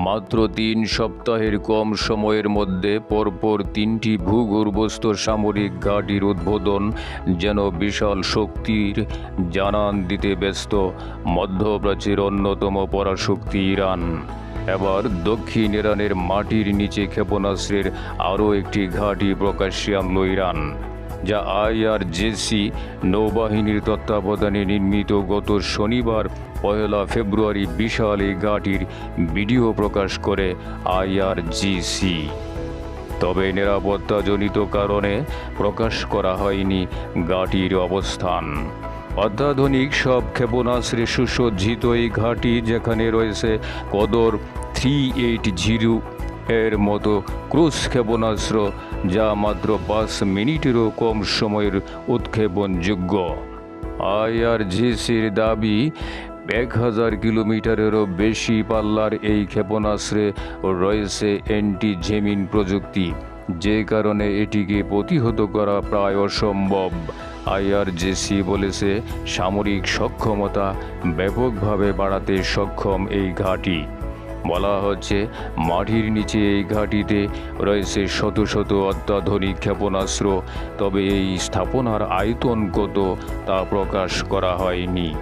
মাত্র ৩ সপ্তাহের কম সময়ের মধ্যে পরপর ৩টি ভূগর্ভস্থ সামরিক ঘাঁটির উদ্বোধন যেন বিশাল শক্তির জানান দিতে ব্যস্ত মধ্যপ্রাচ্যের অন্যতম পরাশক্তি ইরান। এবার দক্ষিণ ইরানের মাটির নিচে ক্ষেপণাস্ত্রের আরও একটি ঘাঁটি প্রকাশ্যে আনল ইরান, যা আইআরজিসি নৌবাহিনীর তত্ত্বাবধানে নির্মিত। গত শনিবার ১ ফেব্রুয়ারি বিশাল এই ঘাঁটির ভিডিও প্রকাশ করে আইআরজিসি। তবে নিরাপত্তাজনিত কারণে প্রকাশ করা হয়নি ঘাঁটির অবস্থান। অত্যাধুনিক সব ক্ষেপণাস্ত্রে সুসজ্জিত এই ঘাঁটি, যেখানে রয়েছে কদর 380 এর মতো ক্রুজ ক্ষেপণাস্ত্র, যা মাত্র ৫ মিনিটেরও কম সময়ের উৎক্ষেপণযোগ্য। আইআরজিসির দাবি, ১,০০০ কিলোমিটারেরও বেশি পাল্লার এই ক্ষেপণাস্ত্রে রয়েছে অ্যান্টি-জেমিন প্রযুক্তি, যে কারণে এটিকে প্রতিহত করা প্রায় অসম্ভব। আইআরজিসি বলেছে, সামরিক সক্ষমতা ব্যাপকভাবে বাড়াতে সক্ষম এই ঘাঁটি। বলা হচ্ছে, মাটির নিচে এই ঘাঁটিতে রয়েছে শত শত অত্যাধুনিক ক্ষেপণাস্ত্র, তবে এই স্থাপনার আয়তন কত তা প্রকাশ করা হয়নি।